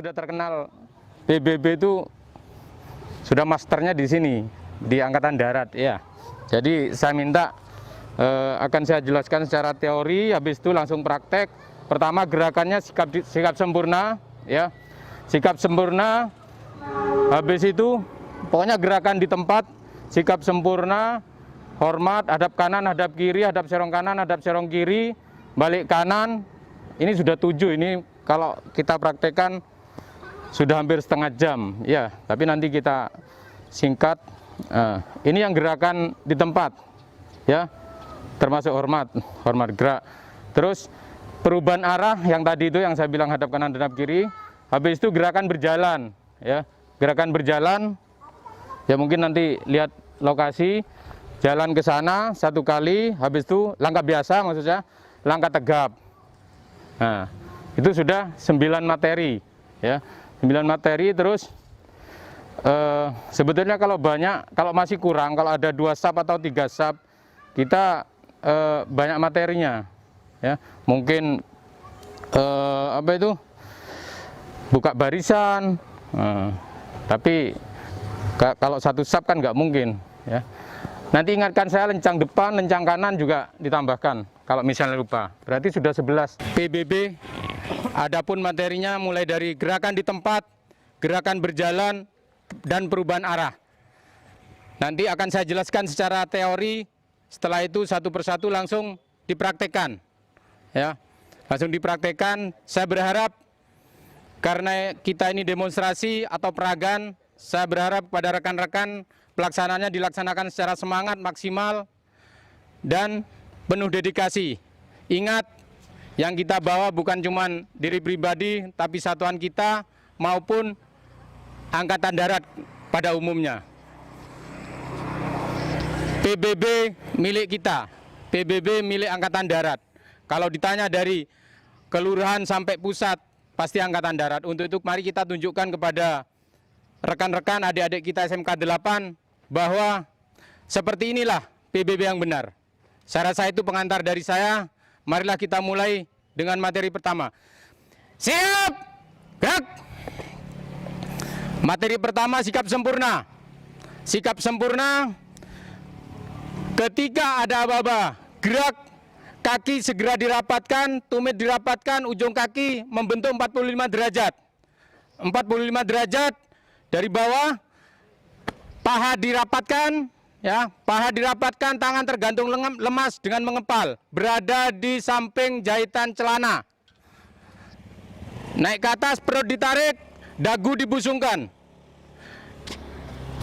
sudah terkenal PBB itu sudah masternya di sini, di Angkatan Darat ya. Jadi saya minta akan saya jelaskan secara teori, habis itu langsung praktek. Pertama gerakannya sikap sempurna ya. Sikap sempurna. Habis itu pokoknya gerakan di tempat, sikap sempurna, hormat, hadap kanan, hadap kiri, hadap serong kanan, hadap serong kiri, balik kanan. Ini sudah 7, ini kalau kita praktekkan sudah hampir setengah jam ya, tapi nanti kita singkat. Ini yang gerakan di tempat ya, termasuk hormat gerak. Terus perubahan arah yang tadi itu yang saya bilang hadap kanan hadap kiri. Habis itu gerakan berjalan ya, gerakan berjalan ya, mungkin nanti lihat lokasi, jalan ke sana 1 kali, habis itu langkah biasa, maksudnya langkah tegap. Nah, itu sudah 9 materi ya, 9 materi. Terus sebetulnya kalau masih kurang, kalau ada 2 sub atau 3 sub, kita banyak materinya ya. Mungkin buka barisan, tapi kalau 1 sub kan nggak mungkin ya. Nanti ingatkan saya lencang depan, lencang kanan juga ditambahkan kalau misalnya lupa. Berarti sudah 11 PBB. Adapun materinya mulai dari gerakan di tempat, gerakan berjalan, dan perubahan arah. Nanti akan saya jelaskan secara teori, setelah itu satu persatu langsung dipraktekkan ya. Langsung dipraktekkan. Saya berharap karena kita ini demonstrasi atau peragaan, saya berharap pada rekan-rekan pelaksananya dilaksanakan secara semangat, maksimal, dan penuh dedikasi. Ingat, yang kita bawa bukan cuma diri pribadi, tapi satuan kita maupun Angkatan Darat pada umumnya. PBB milik kita, PBB milik Angkatan Darat. Kalau ditanya dari kelurahan sampai pusat, pasti Angkatan Darat. Untuk itu mari kita tunjukkan kepada rekan-rekan adik-adik kita SMK 8 bahwa seperti inilah PBB yang benar. Saya rasa itu pengantar dari saya. Marilah kita mulai dengan materi pertama. Siap, gerak. Materi pertama, sikap sempurna. Sikap sempurna, ketika ada aba-aba, gerak, kaki segera dirapatkan, tumit dirapatkan, ujung kaki membentuk 45 derajat. 45 derajat dari bawah, paha dirapatkan, ya, paha dirapatkan, tangan tergantung lemas dengan mengepal, berada di samping jahitan celana. Naik ke atas, perut ditarik, dagu dibusungkan.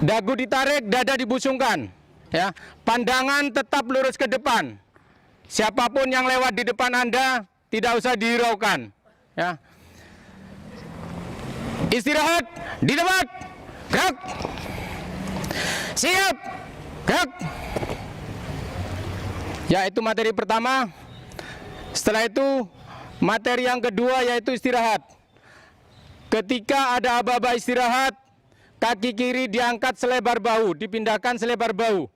Dagu ditarik, dada dibusungkan. Ya, pandangan tetap lurus ke depan. Siapapun yang lewat di depan Anda tidak usah dihiraukan. Ya. Istirahat di tempat. Gerak. Siap. Gerak. Ya, itu materi pertama. Setelah itu materi yang kedua yaitu istirahat. Ketika ada aba-aba istirahat, kaki kiri diangkat selebar bahu, dipindahkan selebar bahu.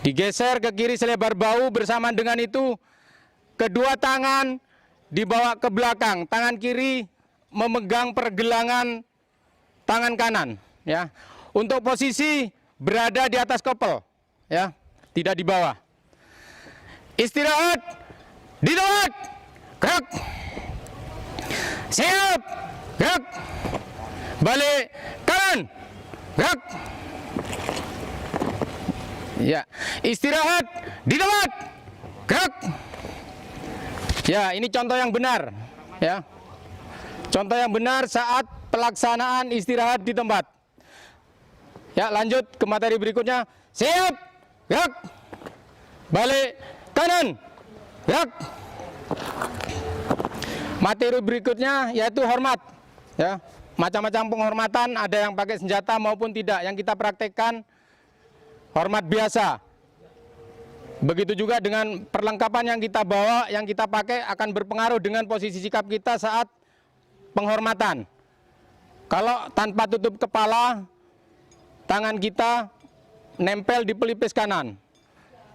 Digeser ke kiri selebar bahu, bersamaan dengan itu kedua tangan dibawa ke belakang, tangan kiri memegang pergelangan tangan kanan, ya. Untuk posisi berada di atas kopel, ya, tidak di bawah. Istirahat di tempat. Gerak. Siap. Gerak. Balik kanan. Gerak. Ya, istirahat di tempat. Gerak. Ya, ini contoh yang benar, ya. Contoh yang benar saat pelaksanaan istirahat di tempat. Ya, lanjut ke materi berikutnya. Siap. Gerak. Balik kanan. Gerak. Materi berikutnya yaitu hormat, ya. Macam-macam penghormatan, ada yang pakai senjata maupun tidak. Yang kita praktekkan hormat biasa. Begitu juga dengan perlengkapan yang kita bawa, yang kita pakai akan berpengaruh dengan posisi sikap kita saat penghormatan. Kalau tanpa tutup kepala, tangan kita nempel di pelipis kanan.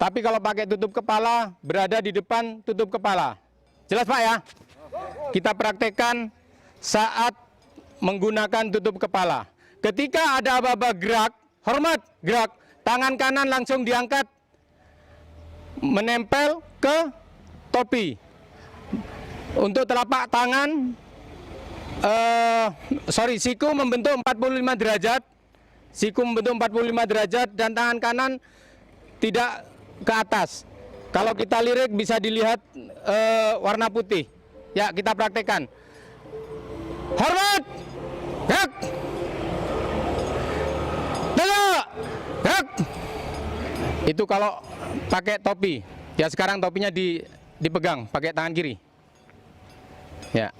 Tapi kalau pakai tutup kepala, berada di depan tutup kepala. Jelas Pak ya? Kita praktekkan saat menggunakan tutup kepala. Ketika ada aba-aba gerak, hormat, gerak, tangan kanan langsung diangkat, menempel ke topi. Untuk telapak tangan, siku membentuk 45 derajat, siku membentuk 45 derajat dan tangan kanan tidak ke atas. Kalau kita lirik bisa dilihat warna putih. Ya, kita praktekkan. Hormat, gerak, tegak, gerak. Itu kalau pakai topi. Ya, sekarang topinya dipegang pakai tangan kiri. Ya,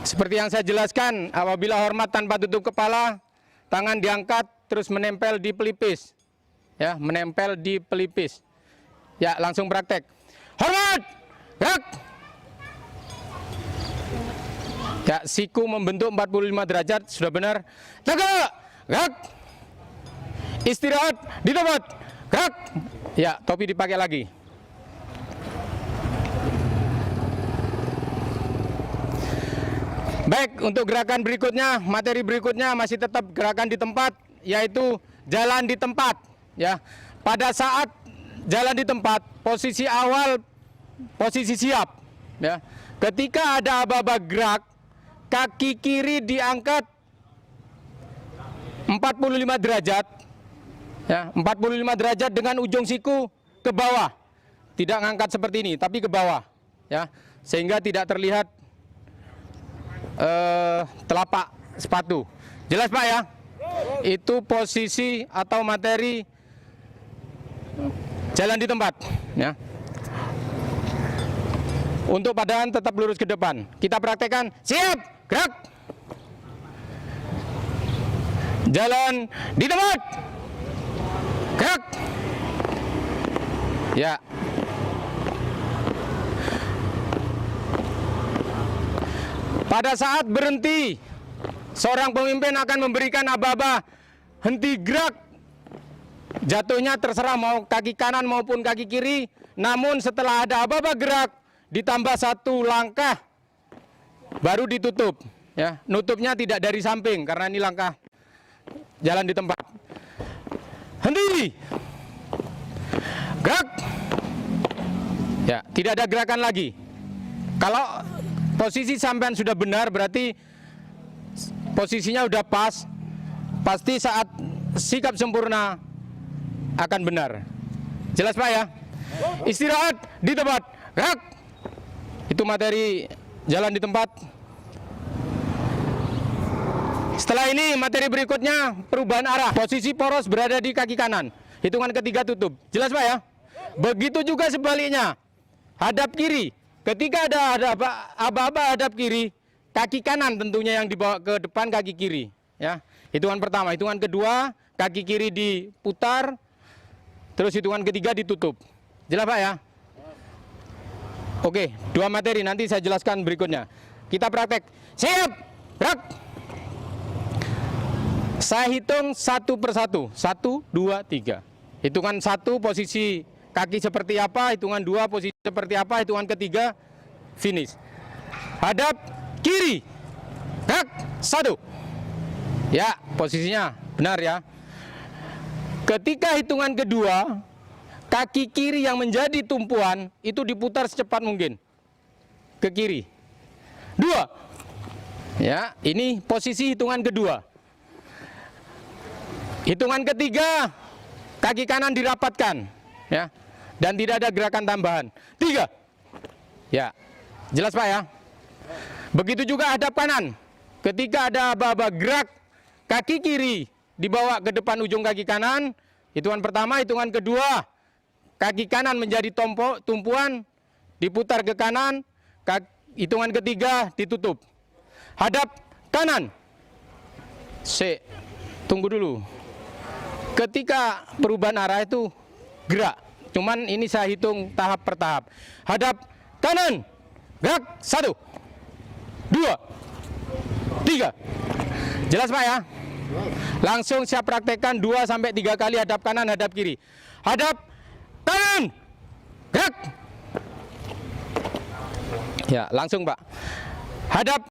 seperti yang saya jelaskan, apabila hormat tanpa tutup kepala, tangan diangkat terus menempel di pelipis. Ya, menempel di pelipis. Ya, langsung praktek. Hormat, gerak. Ya, siku membentuk 45 derajat, sudah benar. Tegak, gerak. Istirahat di tempat, gerak. Ya, topi dipakai lagi. Baik, untuk gerakan berikutnya, materi berikutnya masih tetap gerakan di tempat, yaitu jalan di tempat. Ya, pada saat jalan di tempat, posisi awal, posisi siap. Ya, ketika ada aba-aba gerak, kaki kiri diangkat 45 derajat. Ya, 45 derajat dengan ujung siku ke bawah. Tidak ngangkat seperti ini, tapi ke bawah. Ya, sehingga tidak terlihat telapak sepatu. Jelas Pak ya? Itu posisi atau materi jalan di tempat. Ya. Untuk badan tetap lurus ke depan. Kita praktekkan. Siap, gerak. Jalan di tempat. Gerak. Ya. Pada saat berhenti, seorang pemimpin akan memberikan aba-aba henti gerak. Jatuhnya terserah mau kaki kanan maupun kaki kiri. Namun setelah ada aba-aba gerak, ditambah satu langkah, baru ditutup. Ya, nutupnya tidak dari samping karena ini langkah jalan di tempat. Henti, gerak. Ya, tidak ada gerakan lagi. Kalau posisi sampean sudah benar, berarti posisinya udah pas. Pasti saat sikap sempurna akan benar. Jelas Pak ya? Istirahat di tempat, gerak. Itu materi jalan di tempat. Setelah ini materi berikutnya perubahan arah. Posisi poros berada di kaki kanan. Hitungan ketiga tutup. Jelas Pak ya? Begitu juga sebaliknya. Hadap kiri. Ketika ada aba-aba hadap kiri, kaki kanan tentunya yang dibawa ke depan kaki kiri. Ya, hitungan pertama, hitungan kedua, kaki kiri diputar, terus hitungan ketiga ditutup. Jelas Pak ya? Oke, dua materi nanti saya jelaskan berikutnya. Kita praktek. Siap, gerak. Saya hitung satu persatu. 1, 2, 3. Hitungan 1 posisi kaki seperti apa, hitungan 2 posisi seperti apa, hitungan ketiga finish. Hadap kiri, gerak. 1. Ya, posisinya benar ya. Ketika hitungan kedua, kaki kiri yang menjadi tumpuan itu diputar secepat mungkin ke kiri. 2. Ya, ini posisi hitungan kedua. Hitungan ketiga, kaki kanan dirapatkan, ya. Dan tidak ada gerakan tambahan. 3. Ya, jelas Pak ya? Begitu juga hadap kanan. Ketika ada aba-aba gerak, kaki kiri dibawa ke depan ujung kaki kanan. Hitungan pertama, hitungan kedua, kaki kanan menjadi tumpuan, diputar ke kanan. Hitungan ketiga ditutup. Hadap kanan. Tunggu dulu. Ketika perubahan arah itu gerak. Cuman ini saya hitung tahap per tahap. Hadap kanan, gerak. 1, 2, 3. Jelas Pak ya? Langsung saya praktekkan 2-3 kali hadap kanan, hadap kiri. Hadap kanan, gerak. Ya, langsung Pak. Hadap